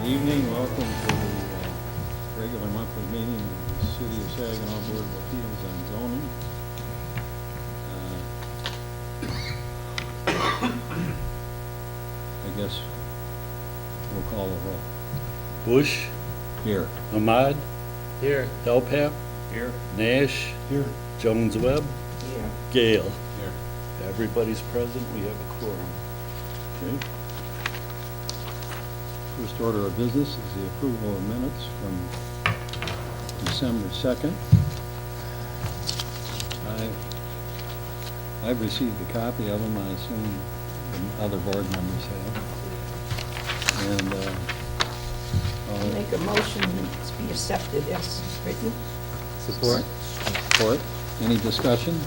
Evening, welcome to the regular monthly meeting of the City of Saginaw Board of Appeals on Zoning. I guess we'll call the roll. Bush, Here. Ahmad, Here. Delpap, Here. Nash, Here. Jones-Webb, Here. Gale. Here. Everybody's present, we have a quorum. Okay. First order of business is the approval of minutes from December 2nd. I've received a copy of them. I assume the other board members have. And I'll make a motion to be accepted as written. Support. Support. Any discussion?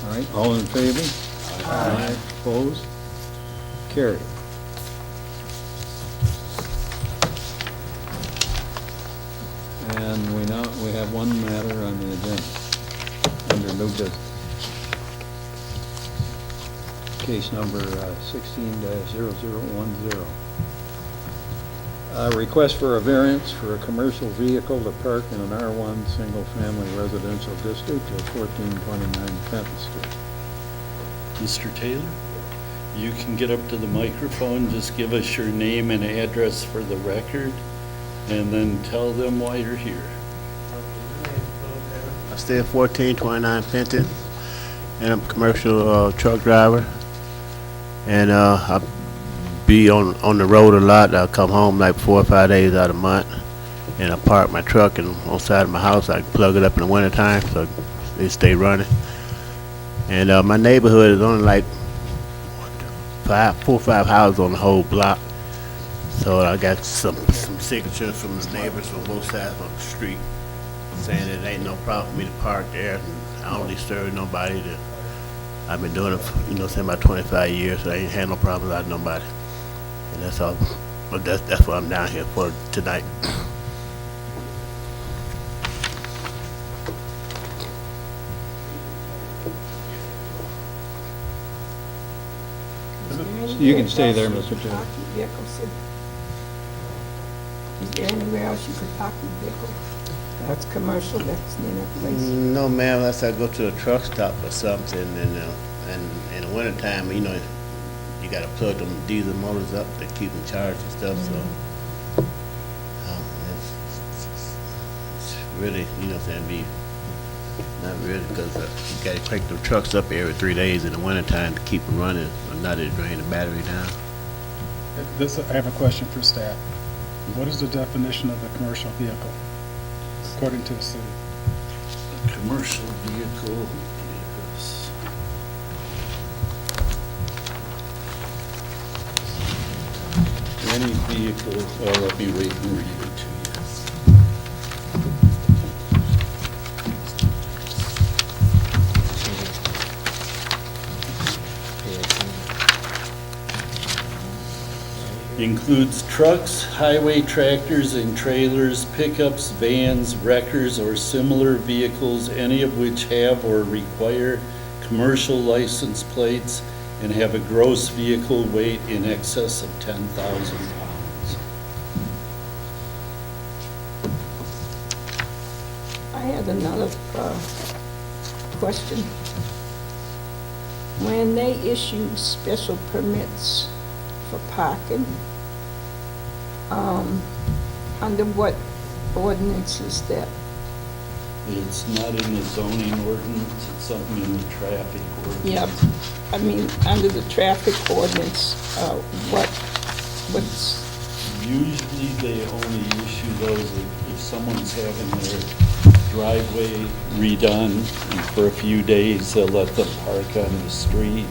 All right, all in favor? Aye. Opposed? Carried. And we have one matter on the agenda, under new business. Case number 16-0010. Request for a variance for a commercial vehicle to park in an R1 single-family residential district at 1429 Fenton Street. Mr. Taylor, you can get up to the microphone, just give us your name and address for the record, and then tell them why you're here. I stay at 1429 Fenton, and I'm a commercial truck driver. And I be on the road a lot. I come home like 4 or 5 days out of the month, and I park my truck on the side of my house. I can plug it up in the wintertime, so it stay running. And my neighborhood is only like 4 or 5 houses on the whole block. So I got some signatures from the neighbors on both sides of the street saying that it ain't no problem for me to park there. And I don't disturb nobody. I've been doing it for, saying about 25 years, so I ain't had no problems out of nobody. And that's all. But that's what I'm down here for tonight. You can stay there, Mr. Chair. Park your vehicle, sir. Is there anywhere else you could park your vehicle? That's commercial, that's near that place. No, ma'am, unless I go to a truck stop or something, and in the wintertime, you gotta plug them diesel motors up to keep them charged and stuff, so. It's really, not really, because you gotta crank the trucks up every 3 days in the wintertime to keep them running, or not to drain the battery down. I have a question for staff. What is the definition of a commercial vehicle, according to the city? A commercial vehicle is... any vehicle, well, let me wait and read it to you. Includes trucks, highway tractors and trailers, pickups, vans, wreckers, or similar vehicles, any of which have or require commercial license plates and have a gross vehicle weight in excess of 10,000 pounds. I had another question. When they issue special permits for parking, under what ordinance is that? It's not in the zoning ordinance, it's something in the traffic ordinance. Yeah, I mean, under the traffic ordinance, what's, Usually they only issue those if someone's having their driveway redone, and for a few days they'll let them park on the street.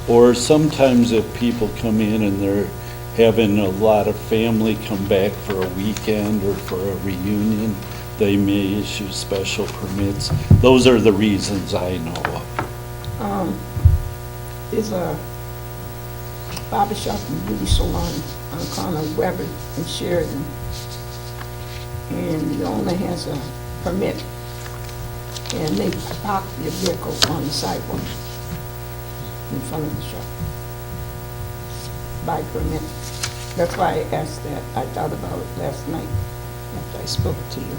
Or sometimes if people come in and they're having a lot of family come back for a weekend or for a reunion, they may issue special permits. Those are the reasons I know of. there's a barber shop and beauty salon on the corner of Weber and Sheridan. And the owner has a permit, and they park their vehicle on the sidewalk in front of the shop by permit. That's why I asked that. I thought about it last night after I spoke to you.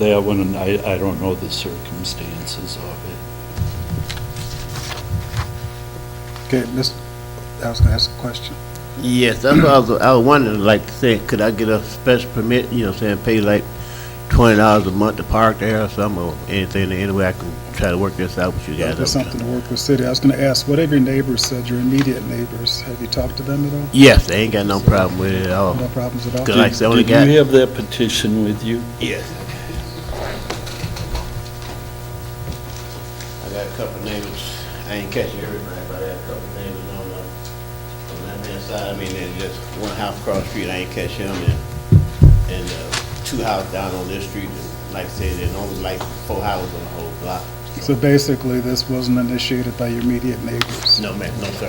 That one, I don't know the circumstances of it. Okay, I was gonna ask a question. Yes, that's what I was wondering, like, say, could I get a special permit, you know, saying pay like $20 a month to park there or something, or anything, any way I can try to work this out with you guys? There's something to work with city. I was gonna ask, what have your neighbors said, your immediate neighbors? Have you talked to them at all? Yes, they ain't got no problem with it at all. No problems at all? Good. Like I said, only Did got- you have that petition with you? Yes. I got a couple of neighbors, I ain't catching everybody, but I got a couple of neighbors on that man's side. I mean, there's just one house across the street, I ain't catch him, and two houses down on this street, and like I said, there's only like 4 houses on the whole block. So basically, this wasn't initiated by your immediate neighbors? No, ma'am, no, sir.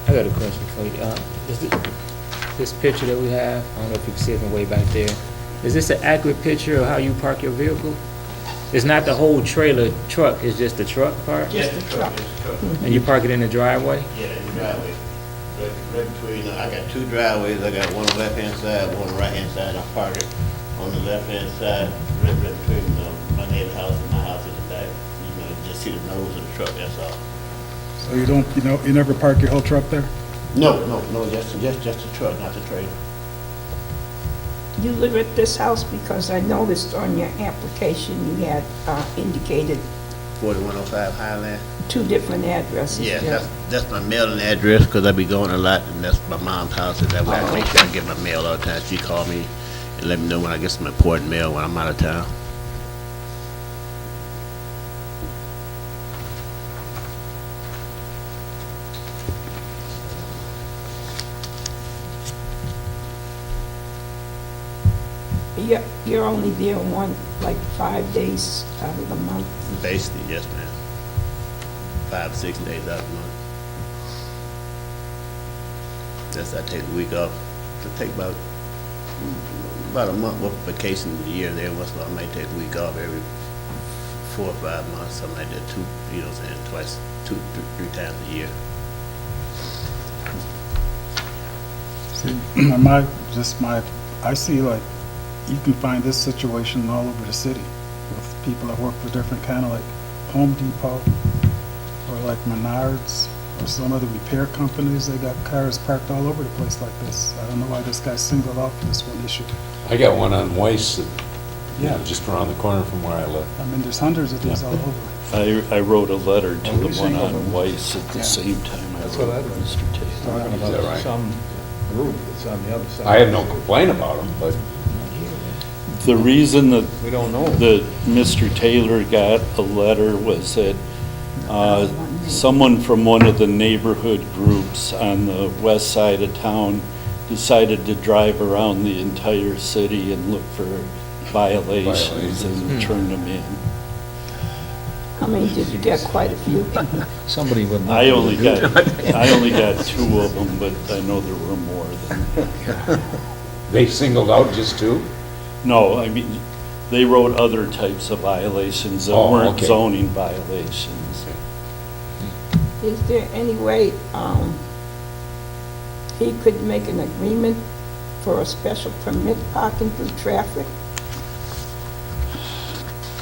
I got a question for you. This picture that we have, I don't know if you can see it from way back there. Is this an accurate picture of how you park your vehicle? It's not the whole trailer truck, it's just the truck part? Yes, the truck. And you park it in the driveway? Yeah, in the driveway. Right between, I got 2 driveways, I got one on the left-hand side, one on the right-hand side, I park it on the left-hand side, right between my neighbor's house and my house in the back. You know, you just see the nose of the truck, that's all. So you don't, you never park your whole truck there? No, just the truck, not the trailer. You live at this house because I noticed on your application you had indicated 4105 Highland? 2 different addresses. Yeah, there. that's my mailing address, because I be going a lot, and that's my mom's house, and that way I can make sure I get my mail all the time. She call me and let me know when I get some important mail when I'm out of town. You're only there 5 days out of the month. Basically, yes, ma'am. 5 6 days out of the month. That's, I take a week off. To take about a month worth of vacation a year there. Once in a while, I might take a week off every 4 or 5 months, something like that. Twice, 2, 3 times a year. See, I see like, you can find this situation all over the city with people that work for different kind of like Home Depot or like Menards or some other repair companies. They got cars parked all over the place like this. I don't know why this guy's singled out for this one issue. I got one on Weiss, Yeah. just around the corner from where I live. I mean, there's hundreds of these all over. I wrote a letter to the we one singled on them. Weiss at Yeah. the same time I That's wrote what I was Mr. Taylor. Talking Is that about right? some group that's on the other side. I had no complaint about them, but The reason that We don't know. Mr. Taylor got a letter was that someone from one of the neighborhood groups on the west side of town decided to drive around the entire city and look for violations and turn them in. I mean, did you get quite a few? Somebody would. I only got 2 of them, but I know there were more than that. they singled out just 2? No, I mean, they wrote other types of violations that Oh, weren't okay. zoning violations. Is there any way he could make an agreement for a special permit parking through traffic?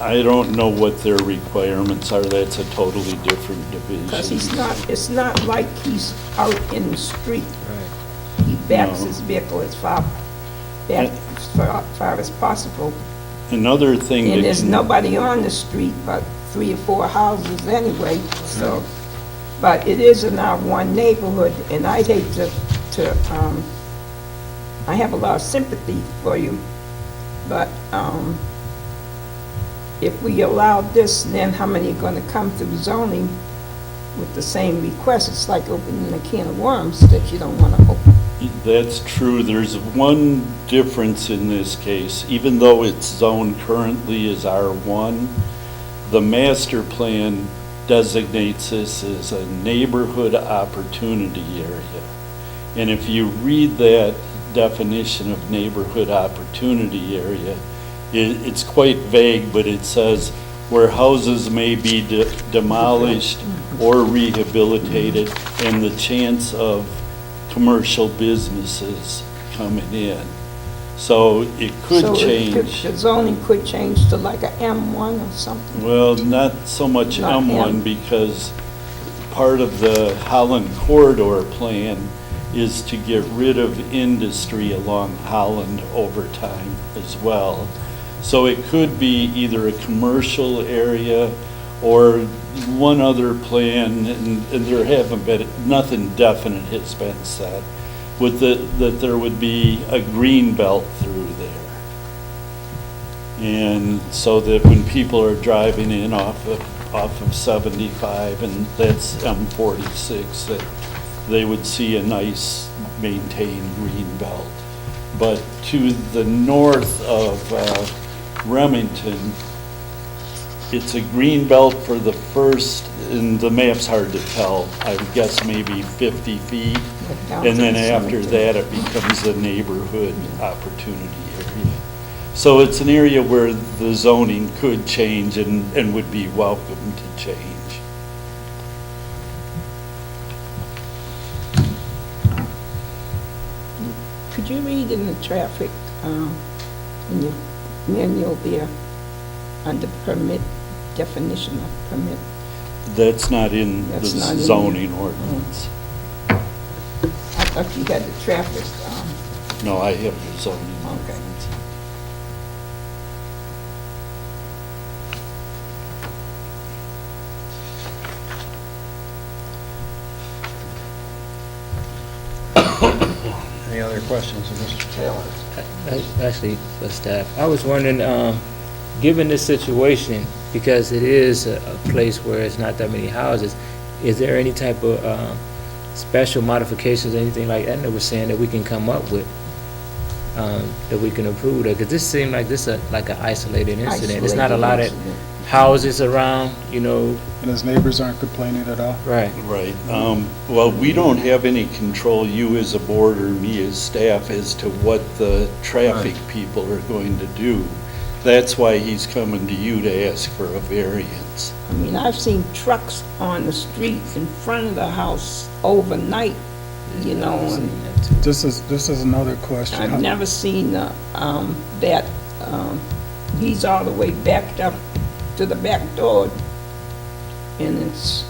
I don't know what their requirements are. That's a totally different Because division. it's not like he's out in the street. Right. He backs No. his vehicle as far as possible. Another thing And that there's can- nobody on the street but 3 or 4 houses anyway, so. But it is in our one neighborhood, and I'd hate I have a lot of sympathy for you, but, if we allow this, then how many are gonna come through zoning with the same request? It's like opening a can of worms that you don't wanna open. That's true. There's one difference in this case. Even though it's zoned currently as R1, the master plan designates this as a neighborhood opportunity area. And if you read that definition of neighborhood opportunity area, it's quite vague, but it says where houses may be demolished or rehabilitated, and the chance of commercial businesses coming in. So it could So change. the zoning could change to like a M1 or something? Well, not so much Not M1, M. because part of the Holland Corridor Plan is to get rid of industry along Holland over time as well. So it could be either a commercial area or one other plan, and there haven't been, nothing definite has been said, with that there would be a green belt through there. And so that when people are driving in off of 75, and that's M46, that they would see a nice maintained green belt. But to the north of Remington, it's a green belt for the first, and the map's hard to tell, I would guess maybe 50 feet. Down And to then the after cemetery. that, it becomes a neighborhood opportunity area. So it's an area where the zoning could change and would be welcome to change. Could you read in the traffic, in your manual there, under permit, definition of permit? That's not in the That's not in there. zoning ordinance. I thought you had the traffic, No, I have the zoning Okay. ordinance. Any other questions of Mr. Taylor? Actually, for staff, I was wondering, given this situation, because it is a place where it's not that many houses, is there any type of special modifications, anything like that, was saying that we can come up with, that we can approve that? Because this seemed like this like an isolated incident. It's not a lot of houses around, you know. And his neighbors aren't complaining at all? Right. Right. Well, we don't have any control, you as a board or me as staff, as to what the traffic people are going to do. That's why he's coming to you to ask for a variance. I mean, I've seen trucks on the street in front of the house overnight, you know, and This is another question. I've never seen that, he's all the way backed up to the back door, and it's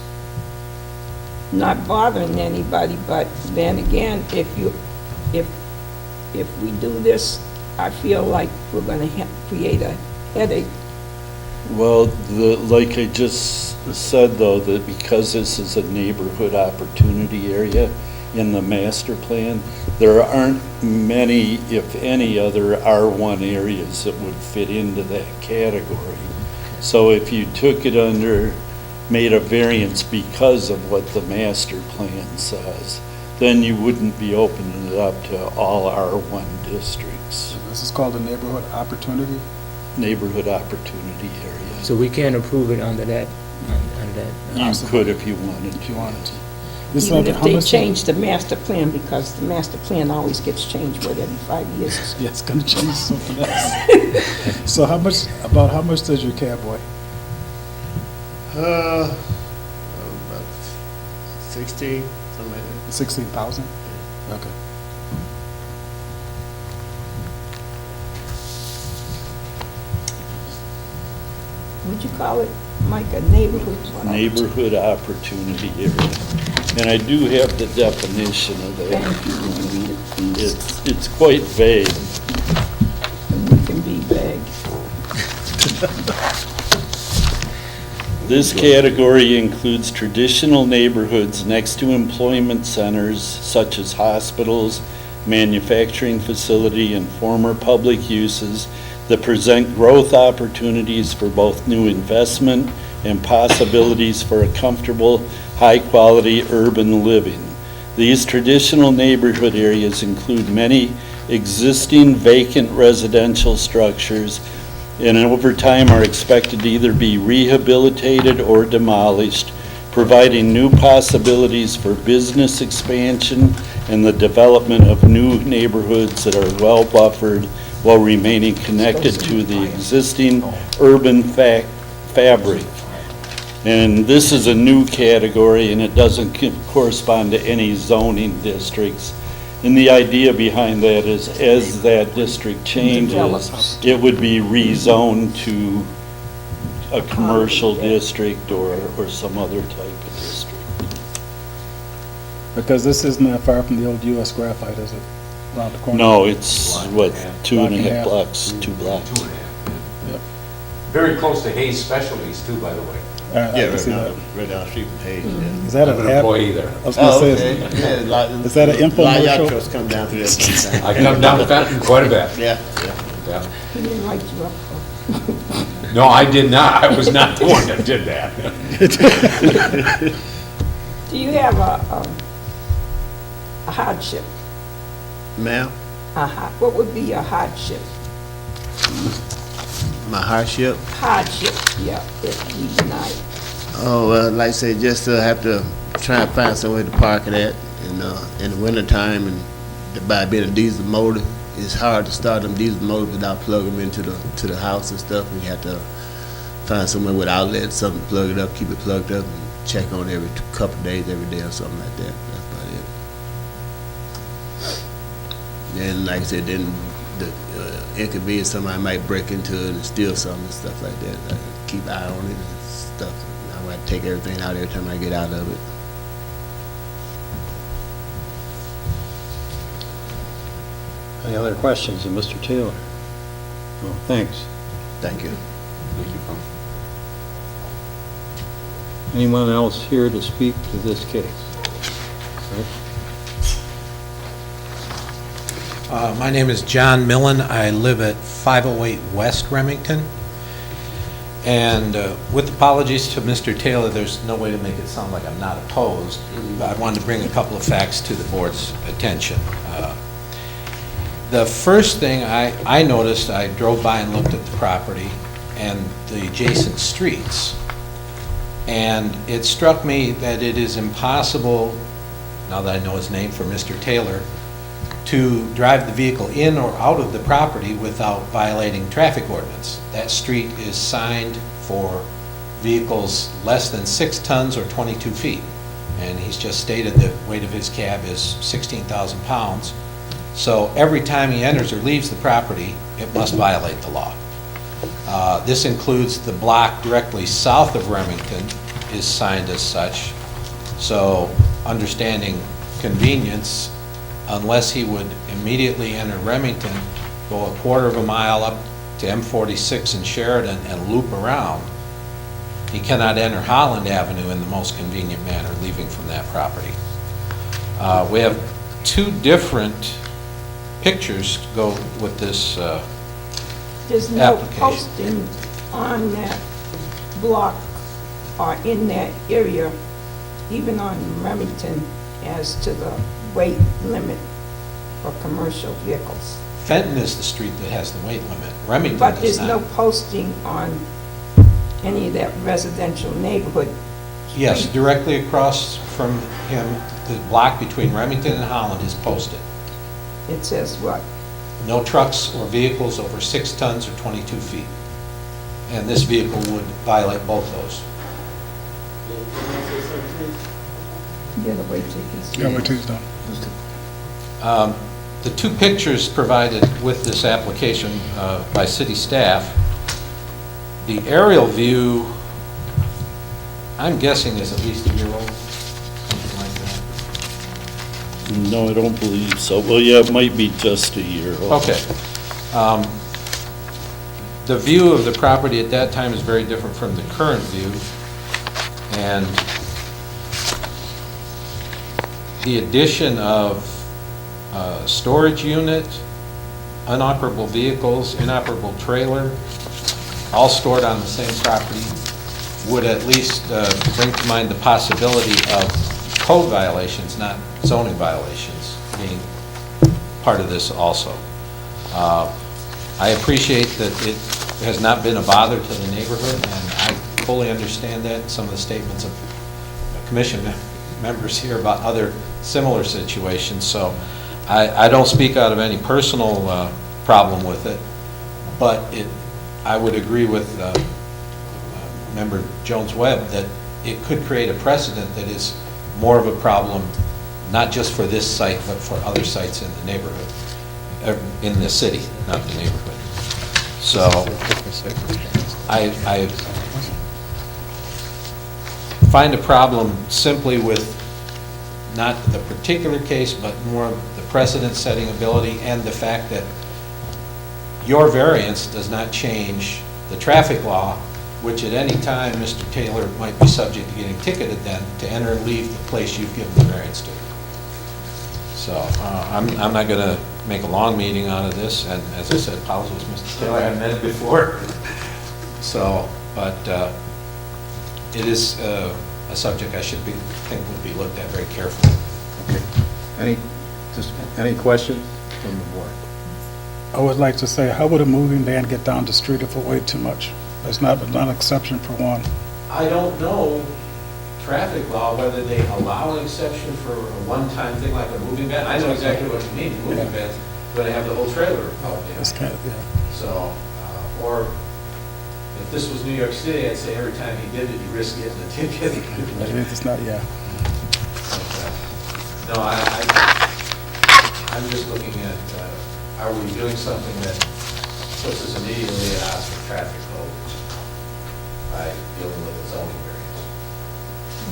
not bothering anybody, but then again, if we do this, I feel like we're gonna create a headache. Well, like I just said, though, that because this is a neighborhood opportunity area in the master plan, there aren't many, if any, other R1 areas that would fit into that category. So if you took it under, made a variance because of what the master plan says, then you wouldn't be opening it up to all R1 districts, This is called a neighborhood opportunity? neighborhood opportunity area. So we can't approve it under that, You could if you wanted If you to. wanted to. This Even is if how they much- change the master plan, because the master plan always gets changed, what, every 5 years? Yeah, it's gonna change something else. So about how much does your cab weigh? About 16, something like that. 16,000? Okay. Would you call it, Mike, a neighborhood? Neighborhood opportunity area. And I do have the definition of that. Thank you. Wanna read it, please? It's quite vague. And we can be vague. This category includes traditional neighborhoods next to employment centers such as hospitals, manufacturing facility, and former public uses that present growth opportunities for both new investment and possibilities for a comfortable, high-quality urban living. These traditional neighborhood areas include many existing vacant residential structures and over time are expected to either be rehabilitated or demolished, providing new possibilities for business expansion and the development of new neighborhoods that are well buffered while remaining connected to the existing urban fabric. And this is a new category, and it doesn't correspond to any zoning districts. And the idea behind that is, as that district changes, Develops. it would be rezoned to a commercial district or some other type of district. Because this isn't that far from the old US Graphite, is it? Around the corner? No, it's, what, two and a Block and a half half. blocks, 2 blocks. 2.5. Yep. Very close to Hayes Specialties too, by the way. I Yeah, can see that. right down the street from Hayes, yeah. Is that I'm an an app? employee there. I was gonna Oh, say, okay. Yeah, is that an A lot of yacht infomercial? trucks come down through there sometimes. I come down to Fenton quite a bit. Yeah, yeah. Yeah. He didn't write you up. No, I did not. I was not the one that did that. Do you have a hardship? Ma'am, What would be a hardship? my hardship? Hardship, yeah, if we deny it. Oh, well, like I say, just have to try and find somewhere to park it at in the wintertime, and by being a diesel motor, it's hard to start them diesel motors without plugging them into the house and stuff. We have to find somewhere with outlets, something to plug it up, keep it plugged up, and check on every couple of days, every day or something like that. That's about it. And like I said, then the inconvenience, somebody might break into it and steal something and stuff like that. I keep an eye on it and stuff. I might take everything out every time I get out of it. Any other questions of Mr. Taylor? Oh, thanks. Thank you. Thank you, Tom. Anyone else here to speak to this case? Rick? My name is John Millen. I live at 508 West Remington. And with apologies to Mr. Taylor, there's no way to make it sound like I'm not opposed. I wanted to bring a couple of facts to the board's attention. The first thing I noticed, I drove by and looked at the property and the adjacent streets. And it struck me that it is impossible, now that I know his name for Mr. Taylor, to drive the vehicle in or out of the property without violating traffic ordinance. That street is signed for vehicles less than 6 tons or 22 feet. And he's just stated the weight of his cab is 16,000 pounds. So every time he enters or leaves the property, it must violate the law. This includes the block directly south of Remington is signed as such. So understanding convenience, unless he would immediately enter Remington, go a quarter of a mile up to M46 in Sheridan and loop around, he cannot enter Holland Avenue in the most convenient manner, leaving from that property. We have 2 different pictures to go with this There's no application. posting on that block or in that area, even on Remington, as to the weight limit for commercial vehicles. Fenton is the street that has the weight limit. Remington But does there's no not. posting on any of that residential neighborhood. Yes, street. directly across from him, the block between Remington and Holland is posted. It says what? No trucks or vehicles over 6 tons or 22 feet. And this vehicle would violate both those. Yeah, the weight tickets. Yeah, wait till he's done. The 2 pictures provided with this application by city staff, the aerial view, I'm guessing is at least a year old, something like that. No, I don't believe so. Well, yeah, it might be just a year old. Okay. The view of the property at that time is very different from the current view. And the addition of storage unit, unoperable vehicles, inoperable trailer, all stored on the same property, would at least bring to mind the possibility of code violations, not zoning violations, being part of this also. I appreciate that it has not been a bother to the neighborhood, and I fully understand that. Some of the statements of commission members here about other similar situations, so I don't speak out of any personal problem with it, but I would agree with Member Jones-Webb, that it could create a precedent that is more of a problem, not just for this site, but for other sites in the neighborhood, in the city, not the neighborhood. So I find a problem simply with not the particular case, but more of the precedent-setting ability and the fact that your variance does not change the traffic law, which at any time, Mr. Taylor might be subject to getting ticketed then to enter and leave the place you've given the variance to. So I'm not going to make a long meeting out of this, and as I said, apologies, Mr. Taylor, I haven't met before. So, but it is a subject I think would be looked at very carefully. Okay. Any questions from the board? I would like to say, how would a moving van get down the street if it weighed too much? There's not an exception for one. I don't know traffic law, whether they allow an exception for a one-time thing like a moving van. I know exactly what you mean, moving van's going to have the whole trailer out there. It's kind of, yeah. So, or if this was New York City, I'd say every time he did it, he risked getting a ticket. It's not, yeah. No, I'm just looking at, are we doing something that puts us immediately at odds with traffic code by dealing with a zoning variance?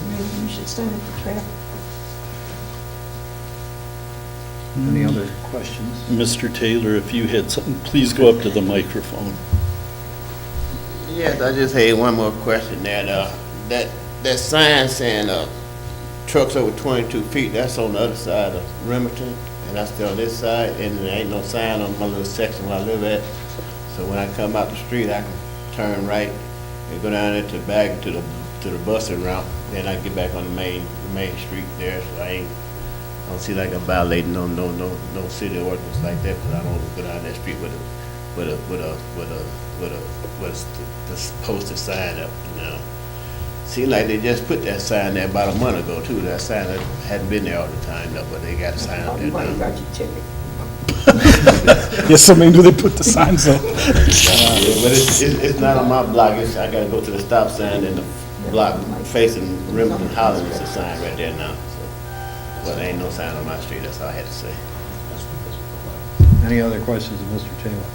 Maybe you should send it to traffic. Any other questions? Mr. Taylor, if you had something, please go up to the microphone. Yes, I just had one more question there. That sign saying, trucks over 22 feet, that's on the other side of Remington, and that's still on this side, and there ain't no sign on my little section where I live at. So when I come out the street, I can turn right and go down there to the busing route, then I get back on the main street there, so I don't see like I'm violating no city ordinance like that, because I don't go down that street with a posted sign up, you know. Seems like they just put that sign there about a month ago too. That sign that hadn't been there all the time though, but they got a sign up there Why you now. got your ticket? Yes, I mean, do they put the signs up? But it's not on my block. I gotta go to the stop sign and the block facing Remington Holland is a sign right there now. So, but there ain't no sign on my street. That's all I had to say. Any other questions of Mr. Taylor?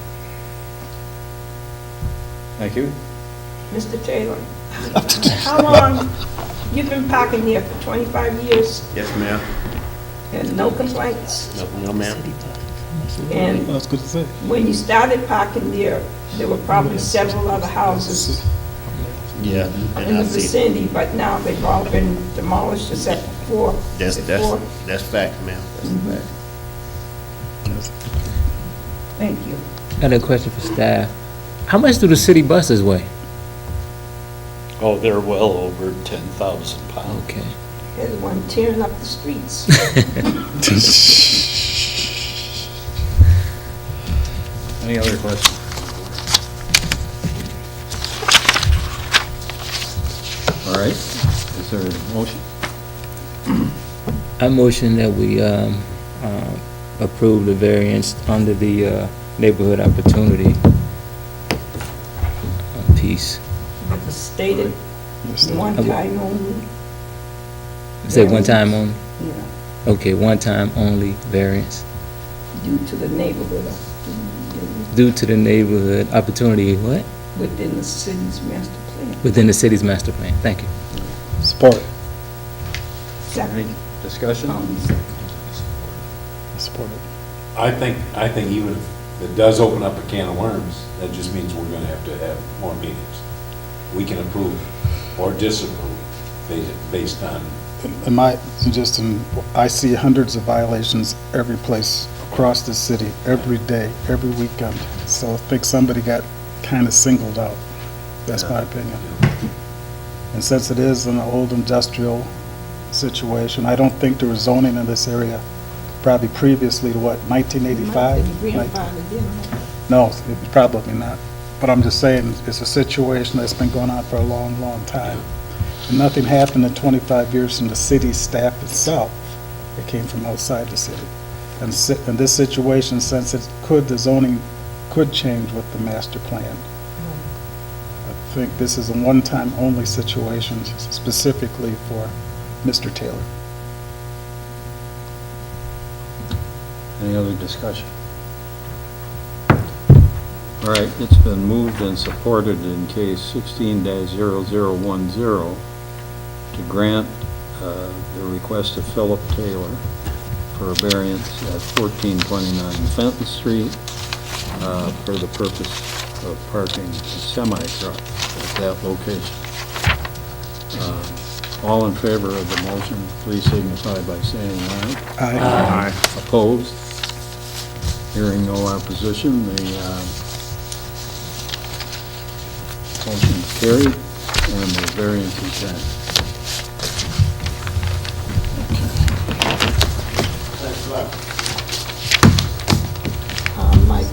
Thank you. Mr. Taylor, how long, you've been parking there for 25 years Yes, ma'am. and no complaints? No, ma'am. And That's good to say. when you started parking there were probably several other houses Yeah. in And the I see. vicinity, but now they've all been demolished except for four. That's fact, ma'am. That's fact. Thank you. I got a question for staff. How much do the city buses weigh? Oh, they're well over 10,000 pounds. Okay. They're the one tearing up the streets. Any other questions? All right, is there a motion? I motion that we approve the variance under the neighborhood opportunity piece. But the stated Yes, one time only. Say one time only? Yeah, Okay, one time only variance due to the neighborhood, due to the neighborhood opportunity, what? within the city's master plan. Within the city's master plan. Thank you. Support. Any Second, discussion? second. Support it. I think even if it does open up a can of worms, that just means we're gonna have to have more meetings. We can approve or disapprove based on, In my suggestion, I see hundreds of violations every place across the city, every day, every weekend. So I think somebody got kind of singled out. That's my opinion. And since it is an old industrial situation, I don't think there was zoning in this area probably previously to what, 1985? Grandfather didn't. No, probably not. But I'm just saying, it's a situation that's been going on for a long, long time. And nothing happened in 25 years from the city staff itself. It came from outside the city. And in this situation, since the zoning could change with the master plan, think this is a one-time only situation specifically for Mr. Taylor. Any other discussion? All right, it's been moved and supported in case 16-0010 to grant the request of Philip Taylor for a variance at 1429 Fenton Street for the purpose of parking a semi-truck at that location. All in favor of the motion, please signify by saying aye. Aye. Opposed? Hearing no opposition, the motion is carried and the variance is granted. Mike,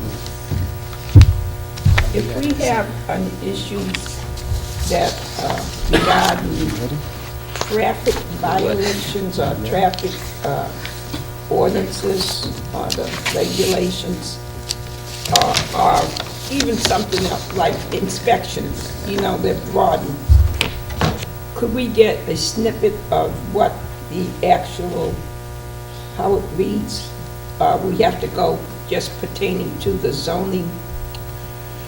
if we have an issue that regarding traffic violations or traffic ordinances or the regulations, or even something else like inspections, you know, they're broadened, could we get a snippet of what the actual, how it reads? We have to go just pertaining to the zoning?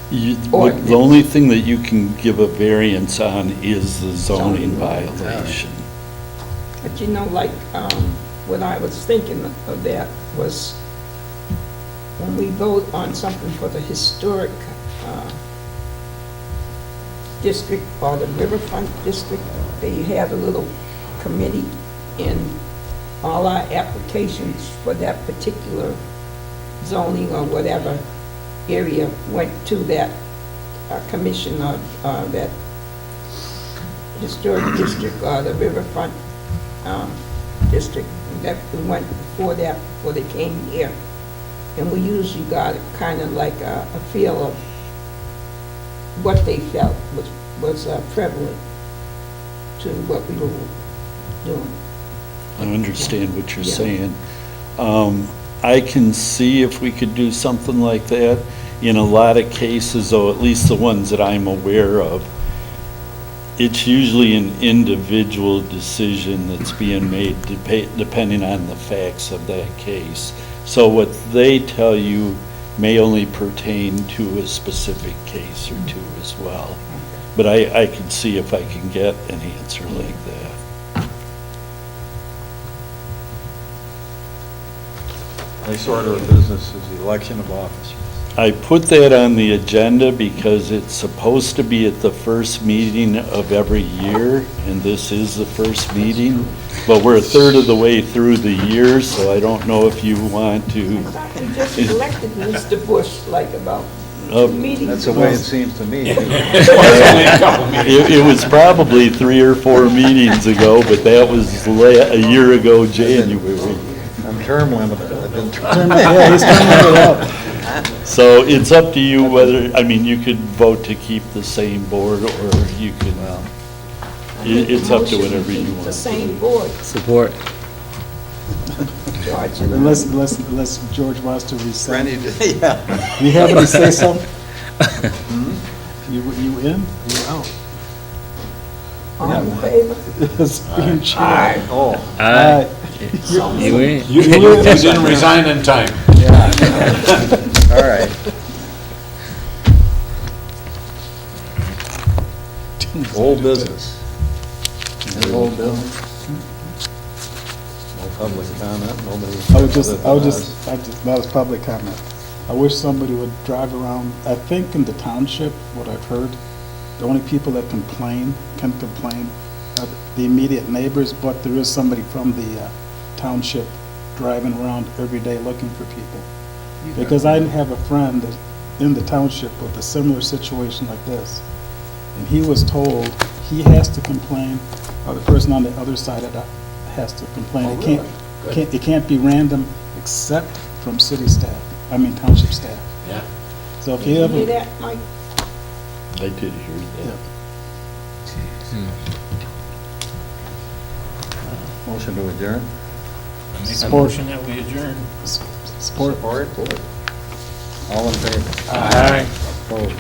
The only thing that you can give a variance on is the zoning violation. But you know, like, what I was thinking of that was when we vote on something for the historic district or the riverfront district, they had a little committee, and all our applications for that particular zoning or whatever area went to that commission or that historic district or the riverfront district. That we went before that, before they came here. And we usually got kind of like a feel of what they felt was prevalent to what we were doing. I understand what you're saying. I can see if we could do something like that. In a lot of cases, though, at least the ones that I'm aware of, it's usually an individual decision that's being made depending on the facts of that case. So what they tell you may only pertain to a specific case or two as well. But I can see if I can get an answer like that. Next order of business is the election of officers. I put that on the agenda because it's supposed to be at the first meeting of every year, and this is the first meeting, but we're a third of the way through the year, so I don't know if you want to. I thought we just elected Mr. Bush like about 2 meetings That's the ago. way it seems to me. It was probably 3 or 4 meetings ago, but that was a year ago, January. I'm term limited. I've been Yeah, he's coming up. So it's up to you whether, I mean, you could vote to keep the same board, or you could, it's up to whatever you The want. same board, Support. George. Unless George wants to resign. Yeah. You have to say something? You in? You out? All in favor? It's being chair. Oh, Aye. You in? You didn't resign in time. all right. Old business. Any old business? No public comment, nobody. That was public comment. I wish somebody would drive around, I think in the township, what I've heard, the only people that can complain are the immediate neighbors, but there is somebody from the township driving around every day looking for people. Because I have a friend that in the township with a similar situation like this, and he was told he has to complain, or the person on the other side of that has to complain. It can't be random except from city staff, township staff. Yeah. So if Did you you ever, hear that, Mike? I did hear that. Motion to adjourn? Support. that we adjourn. Support. All in favor? Aye. Opposed?